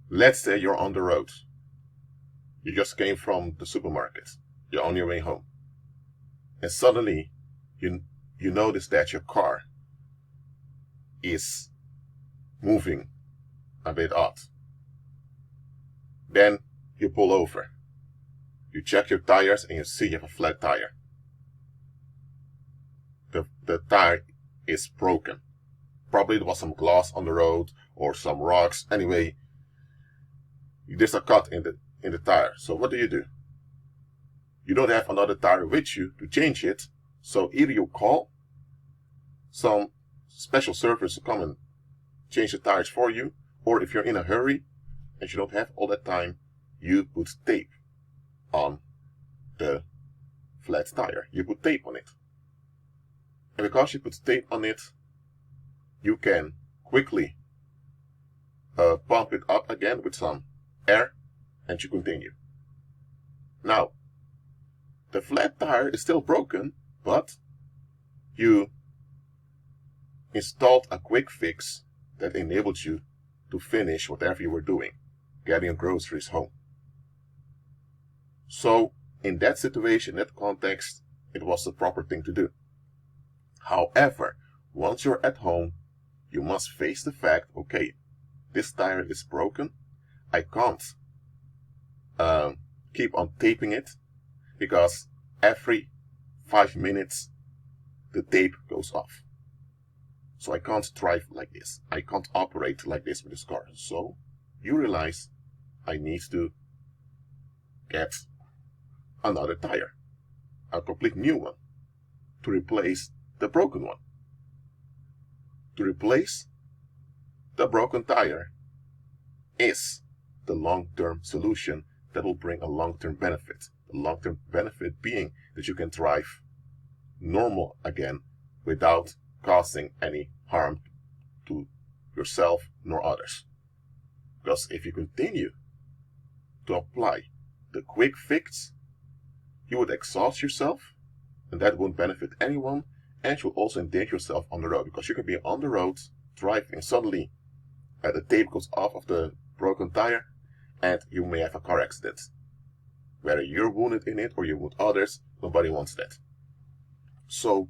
Let's say you're on the road. You just came from the supermarket. You're on your way home. And suddenly you notice that your car is moving a bit odd. Then you pull over. You check your tires and you see you have a flat tire. The tire is broken. Probably there was some glass on the road or some rocks. Anyway, there's a cut in the tire. So what do? You don't have another tire with you to change it. So either you call some special service to come and change the tires for you, or if you're in a hurry and you don't have all that time, you put tape on the flat tire. You put tape on it. And because you put tape on it, you can quickly pump it up again with some air and you continue. Now, the flat tire is still broken, but you installed a quick fix that enabled you to finish whatever you were doing, getting your groceries home. So, in that situation, in that context, it was the proper thing to do. However, once you're at home, you must face the fact, okay, this tire is broken. I can't keep on taping it because every 5 minutes the tape goes off. So I can't drive like this. I can't operate like this with this car. So you realize I need to get another tire, a complete new one, to replace the broken one. To replace the broken tire is the long-term solution that will bring a long-term benefit. The long-term benefit being that you can drive normal again without causing any harm to yourself nor others. Because if you continue to apply the quick fix, you would exhaust yourself, and that won't benefit anyone, and you'll also endanger yourself on the road, because you can be on the road driving, suddenly the tape goes off of the broken tire and you may have a car accident. Whether you're wounded in it or you wound others, nobody wants that. So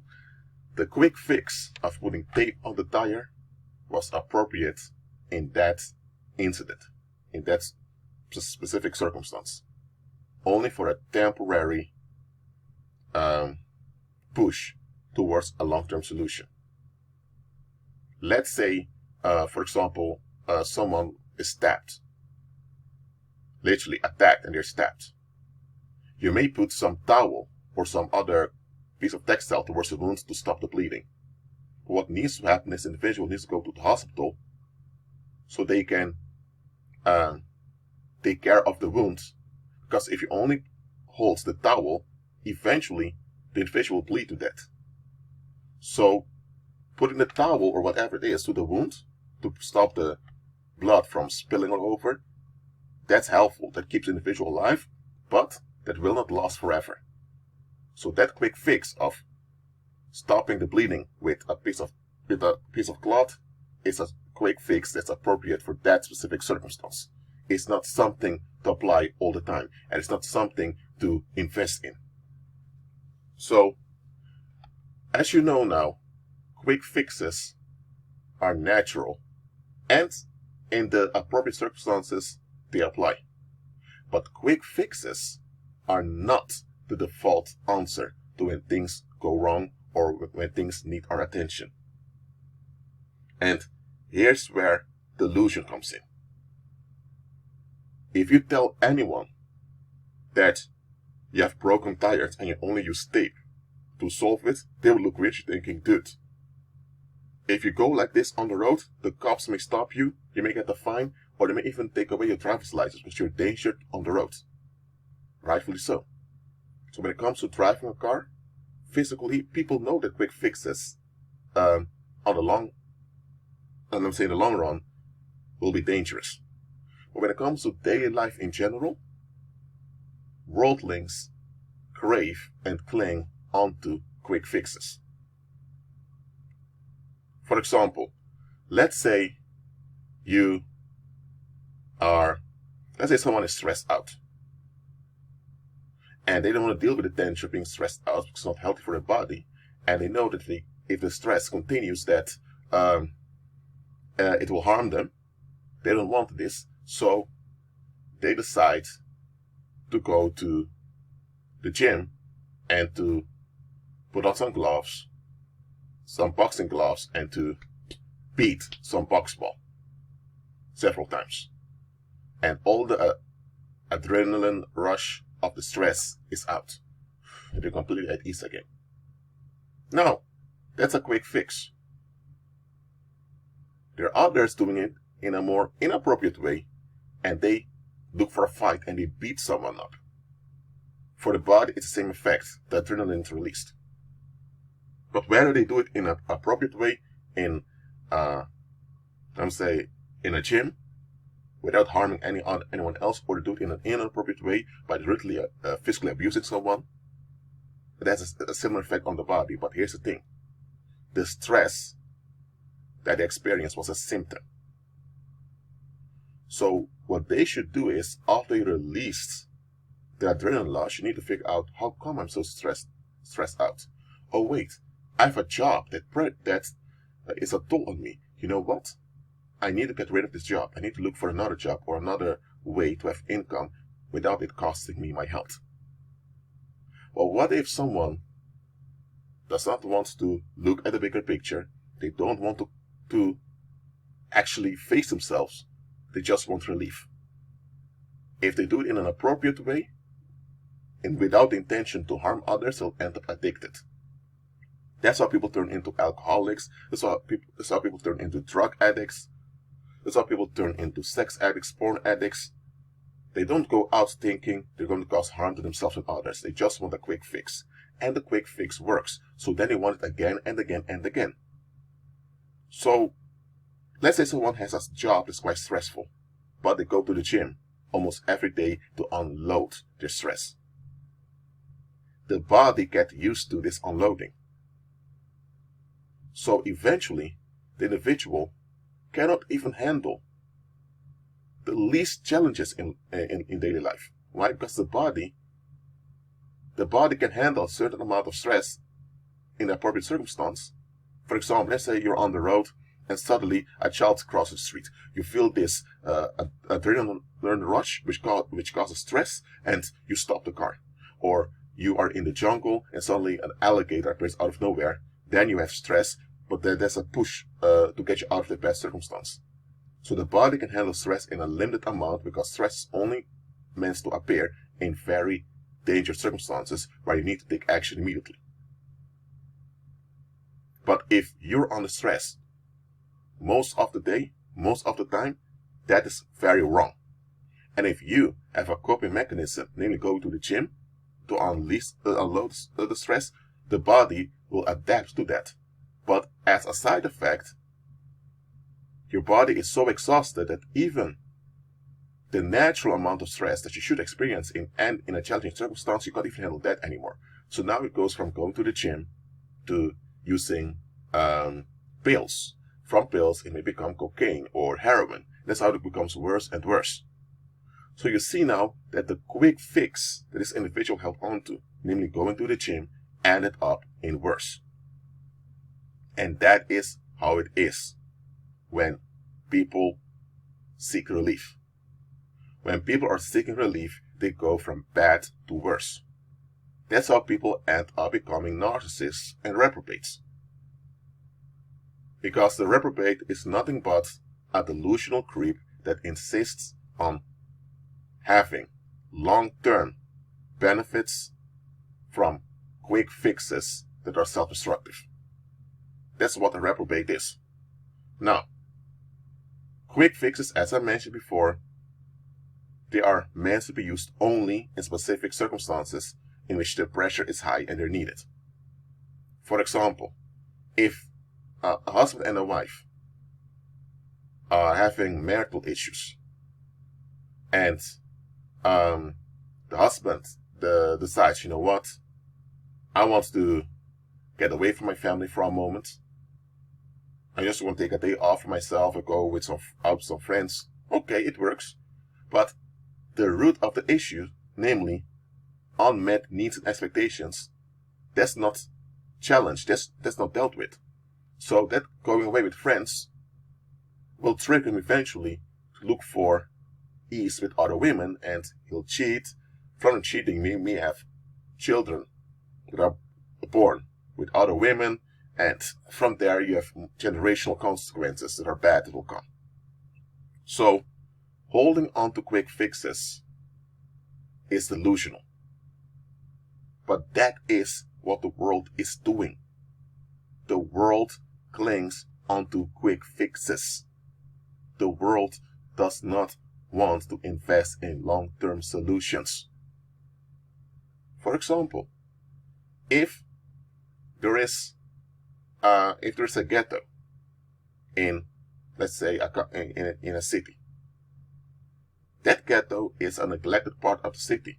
the quick fix of putting tape on the tire was appropriate in that incident, in that specific circumstance, only for a temporary push towards a long-term solution. Let's say, for example, someone is stabbed, literally attacked, and they're stabbed. You may put some towel or some other piece of textile towards the wound to stop the bleeding. But what needs to happen is the individual needs to go to the hospital so they can take care of the wound. Because if you only hold the towel, eventually the individual will bleed to death. So putting the towel or whatever it is to the wound to stop the blood from spilling all over, that's helpful. That keeps the individual alive, but that will not last forever. So that quick fix of stopping the bleeding with a piece of cloth is a quick fix that's appropriate for that specific circumstance. It's not something to apply all the time, and it's not something to invest in. So, as you know now, quick fixes are natural, and in the appropriate circumstances, they apply. But quick fixes are not the default answer to when things go wrong or when things need our attention. And here's where delusion comes in. If you tell anyone that you have broken tires and you only use tape to solve it, they will look weird thinking, dude, if you go like this on the road, the cops may stop you, you may get a fine, or they may even take away your driver's license because you're endangered on the road. Rightfully so. So when it comes to driving a car, physically, people know that quick fixes in the long run will be dangerous. But when it comes to daily life in general, worldlings crave and cling onto quick fixes. For example, let's say you are, let's say someone is stressed out, and they don't want to deal with the tension of being stressed out because it's not healthy for their body, and they know that if the stress continues, that it will harm them. They don't want this, so they decide to go to the gym and to put on some gloves, some boxing gloves, and to beat some box ball several times. And all the adrenaline rush of the stress is out. And they're completely at ease again. Now, that's a quick fix. There are others doing it in a more inappropriate way, and they look for a fight and they beat someone up. For the body, it's the same effect. The adrenaline is released. But whether they do it in an appropriate way, in in a gym, without harming anyone else, or do it in an inappropriate way by directly physically abusing someone, that's a similar effect on the body. But here's the thing: the stress that they experienced was a symptom. So what they should do is, after you release the adrenaline rush, you need to figure out, how come I'm so stressed out? Oh wait, I have a job that is a toll on me. You know what? I need to get rid of this job. I need to look for another job or another way to have income without it costing me my health. Well, what if someone does not want to look at the bigger picture? They don't want to actually face themselves. They just want relief. If they do it in an appropriate way and without the intention to harm others, they'll end up addicted. That's how people turn into alcoholics. That's how people turn into drug addicts. That's how people turn into sex addicts, porn addicts. They don't go out thinking they're going to cause harm to themselves and others. They just want a quick fix. And the quick fix works. So then they want it again and again and again. So, let's say someone has a job that's quite stressful, but they go to the gym almost every day to unload their stress. The body gets used to this unloading. So eventually, the individual cannot even handle the least challenges in daily life. Why? Because the body can handle a certain amount of stress in the appropriate circumstance. For example, let's say you're on the road and suddenly a child crosses the street. You feel this adrenaline rush which causes stress, and you stop the car. Or you are in the jungle and suddenly an alligator appears out of nowhere. Then you have stress, but there's a push to get you out of the bad circumstance. So the body can handle stress in a limited amount, because stress is only meant to appear in very dangerous circumstances where you need to take action immediately. But if you're under stress most of the day, most of the time, that is very wrong. And if you have a coping mechanism, namely go to the gym to unload the stress, the body will adapt to that. But as a side effect, your body is so exhausted that even the natural amount of stress that you should experience in a challenging circumstance, you can't even handle that anymore. So now it goes from going to the gym to using pills. From pills, it may become cocaine or heroin. That's how it becomes worse and worse. So you see now that the quick fix that this individual held on to, namely going to the gym, ended up in worse. And that is how it is when people seek relief. When people are seeking relief, they go from bad to worse. That's how people end up becoming narcissists and reprobates. Because the reprobate is nothing but a delusional creep that insists on having long-term benefits from quick fixes that are self-destructive. That's what a reprobate is. Now, quick fixes, as I mentioned before, they are meant to be used only in specific circumstances in which the pressure is high and they're needed. For example, if a husband and a wife are having marital issues, and the husband decides, you know what, I want to get away from my family for a moment. I just want to take a day off for myself or go out with some friends. Okay, it works. But the root of the issue, namely unmet needs and expectations, that's not challenged, that's not dealt with. So that going away with friends will trigger him eventually to look for ease with other women, and he'll cheat. From cheating, we may have children that are born with other women, and from there you have generational consequences that are bad that will come. So holding on to quick fixes is delusional. But that is what the world is doing. The world clings onto quick fixes. The world does not want to invest in long-term solutions. For example, if there is a ghetto in, let's say, in a city, that ghetto is a neglected part of the city,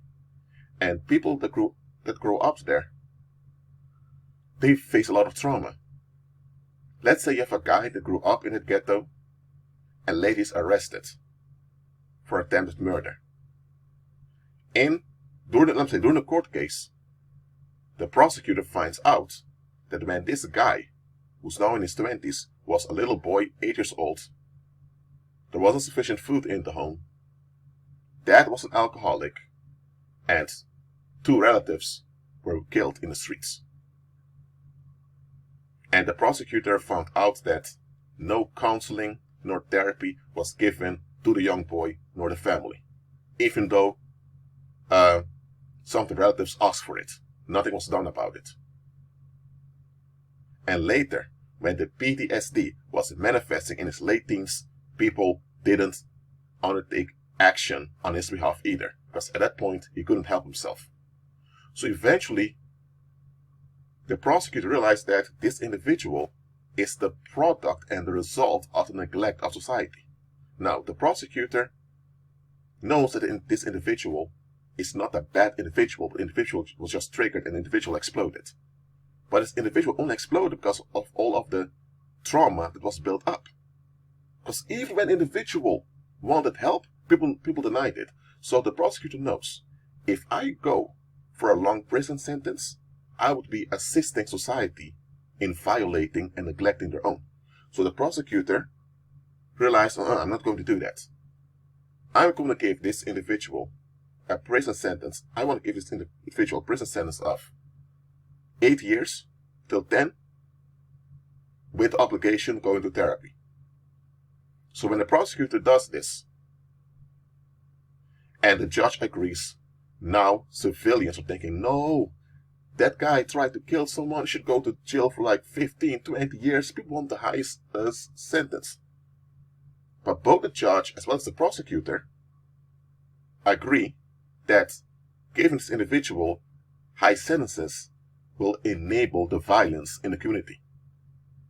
and people that grow up there, they face a lot of trauma. Let's say you have a guy that grew up in a ghetto and later is arrested for attempted murder. During a court case, the prosecutor finds out that when this guy, who's now in his 20s, was a little boy, 8 years old, there wasn't sufficient food in the home, dad was an alcoholic, and 2 relatives were killed in the streets. And the prosecutor found out that no counseling nor therapy was given to the young boy nor the family, even though some of the relatives asked for it. Nothing was done about it. And later, when the PTSD was manifesting in his late teens, people didn't undertake action on his behalf either, because at that point he couldn't help himself. So eventually, the prosecutor realized that this individual is the product and the result of the neglect of society. Now, the prosecutor knows that this individual is not a bad individual, but the individual was just triggered and the individual exploded. But this individual only exploded because of all of the trauma that was built up. Because even when the individual wanted help, people denied it. So the prosecutor knows, if I go for a long prison sentence, I would be assisting society in violating and neglecting their own. So the prosecutor realized, I'm not going to do that. I'm going to give this individual a prison sentence. I want to give this individual a prison sentence of 8 years till 10, with the obligation going to therapy. So when the prosecutor does this, and the judge agrees, now civilians are thinking, no, that guy tried to kill someone, should go to jail for like 15, 20 years. People want the highest sentence. But both the judge as well as the prosecutor agree that giving this individual high sentences will enable the violence in the community.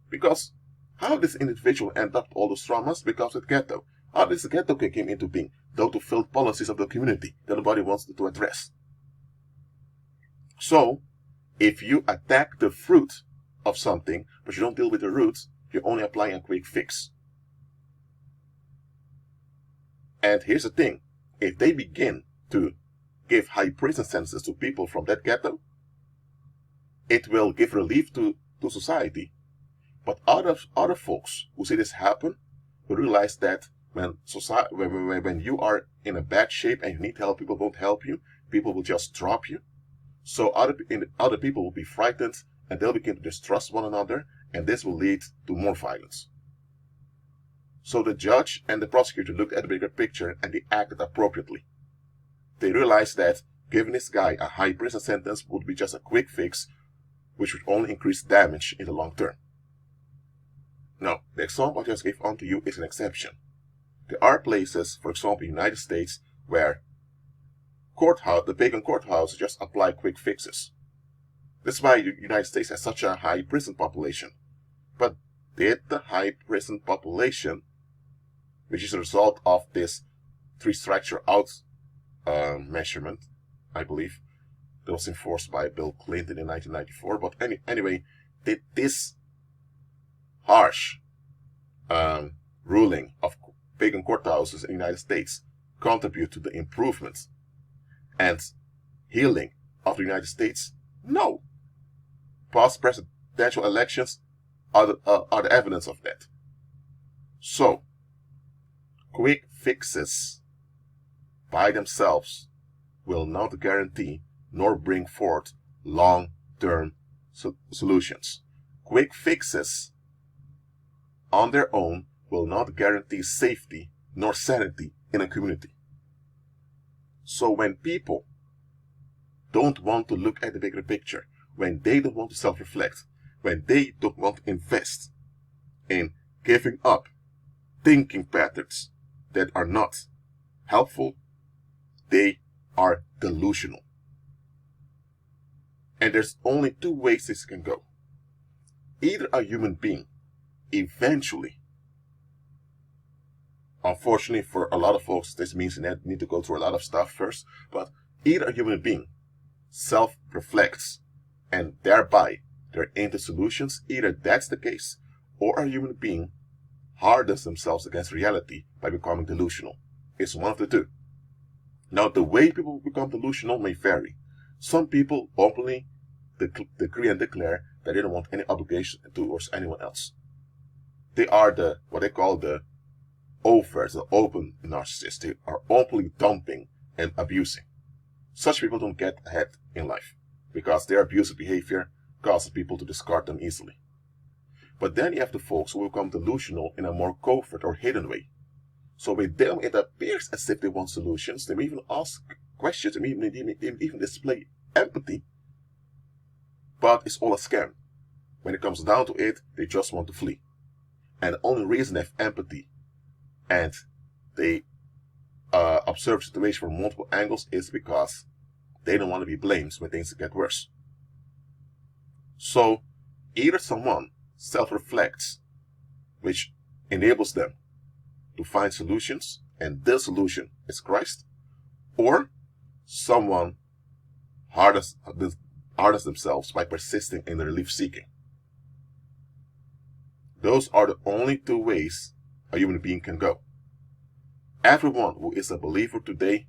Because how did this individual end up with all those traumas? Because of the ghetto. How did the ghetto came into being? Though to fill policies of the community that nobody wants to address. So, if you attack the fruit of something, but you don't deal with the roots, you're only applying a quick fix. And here's the thing, if they begin to give high prison sentences to people from that ghetto, it will give relief to society. But other folks who see this happen will realize that when you are in a bad shape and you need help, people won't help you, people will just drop you. So other people will be frightened and they'll begin to distrust one another, and this will lead to more violence. So the judge and the prosecutor looked at the bigger picture and they acted appropriately. They realized that giving this guy a high prison sentence would be just a quick fix, which would only increase damage in the long term. Now, the example I just gave onto you is an exception. There are places, for example, in the United States, where the pagan courthouse just apply quick fixes. That's why the United States has such a high prison population. But did the high prison population, which is a result of this 3-strike out measurement, I believe, that was enforced by Bill Clinton in 1994. But anyway, did this harsh ruling of pagan courthouses in the United States contribute to the improvement and healing of the United States? No. Past presidential elections are the evidence of that. So, quick fixes by themselves will not guarantee nor bring forth long-term solutions. Quick fixes on their own will not guarantee safety nor sanity in a community. So when people don't want to look at the bigger picture, when they don't want to self-reflect, when they don't want to invest in giving up thinking patterns that are not helpful, they are delusional. And there's only two ways this can go. Either a human being eventually, unfortunately for a lot of folks, this means they need to go through a lot of stuff first, but either a human being self-reflects and thereby they're into solutions, either that's the case, or a human being hardens themselves against reality by becoming delusional. It's one of the two. Now, the way people become delusional may vary. Some people openly decree and declare that they don't want any obligation towards anyone else. They are what they call the overt, the open narcissists. They are openly dumping and abusing. Such people don't get ahead in life because their abusive behavior causes people to discard them easily. But then you have the folks who become delusional in a more covert or hidden way. So with them, it appears as if they want solutions. They may even ask questions, they may even display empathy. But it's all a scam. When it comes down to it, they just want to flee. And the only reason they have empathy and they observe the situation from multiple angles is because they don't want to be blamed when things get worse. So either someone self-reflects, which enables them to find solutions, and the solution is Christ, or someone hardens themselves by persisting in relief seeking. Those are the only two ways a human being can go. Everyone who is a believer today,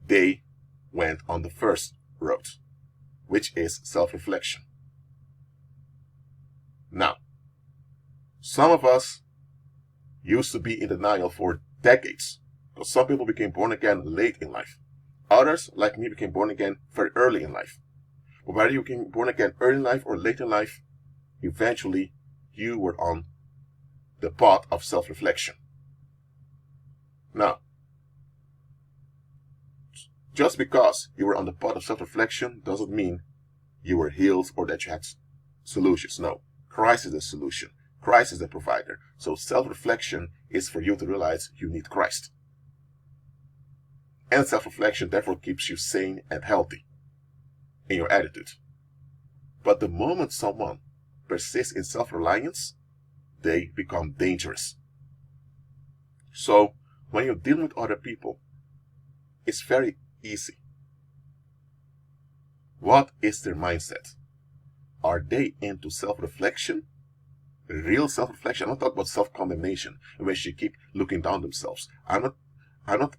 they went on the first road, which is self-reflection. Now, some of us used to be in denial for decades, because some people became born again late in life. Others, like me, became born again very early in life. But whether you became born again early in life or late in life, eventually you were on the path of self-reflection. Now, just because you were on the path of self-reflection doesn't mean you were healed or that you had solutions. No, Christ is the solution. Christ is the provider. So self-reflection is for you to realize you need Christ. And self-reflection therefore keeps you sane and healthy in your attitude. But the moment someone persists in self-reliance, they become dangerous. So when you're dealing with other people, it's very easy. What is their mindset? Are they into self-reflection? Real self-reflection? I'm not talking about self-condemnation, in which they keep looking down themselves. I'm not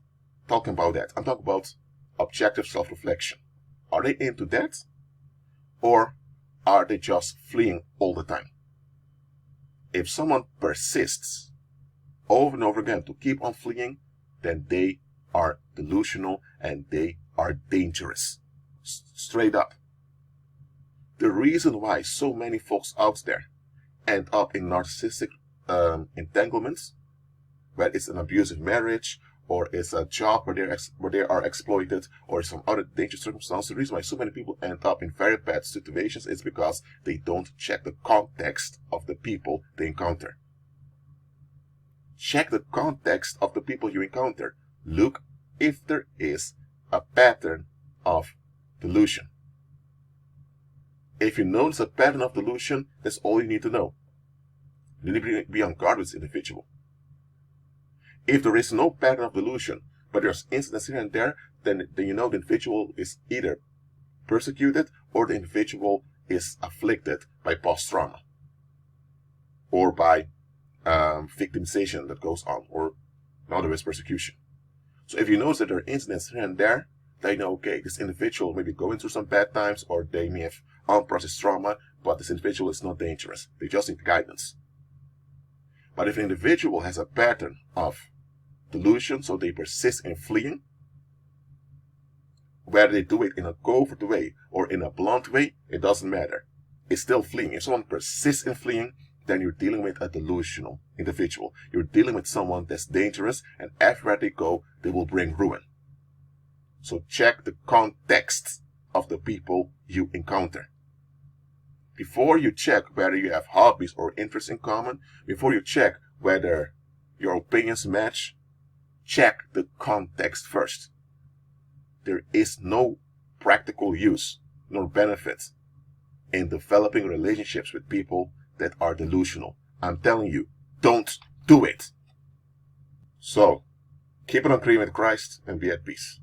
talking about that. I'm talking about objective self-reflection. Are they into that? Or are they just fleeing all the time? If someone persists over and over again to keep on fleeing, then they are delusional and they are dangerous. Straight up. The reason why so many folks out there end up in narcissistic entanglements, whether it's an abusive marriage, or it's a job where they are exploited, or some other dangerous circumstance, the reason why so many people end up in very bad situations is because they don't check the context of the people they encounter. Check the context of the people you encounter. Look if there is a pattern of delusion. If you notice a pattern of delusion, that's all you need to know. You need to be on guard with this individual. If there is no pattern of delusion, but there's incidents here and there, then you know the individual is either persecuted or the individual is afflicted by post-trauma or by victimization that goes on, or in other words, persecution. So if you notice that there are incidents here and there, they know, okay, this individual may be going through some bad times, or they may have unprocessed trauma, but this individual is not dangerous. They just need guidance. But if an individual has a pattern of delusion, so they persist in fleeing, whether they do it in a covert way or in a blunt way, it doesn't matter. It's still fleeing. If someone persists in fleeing, then you're dealing with a delusional individual. You're dealing with someone that's dangerous, and everywhere they go, they will bring ruin. So check the context of the people you encounter. Before you check whether you have hobbies or interests in common, before you check whether your opinions match, check the context first. There is no practical use nor benefit in developing relationships with people that are delusional. I'm telling you, don't do it. So, keep it on agreement with Christ and be at peace.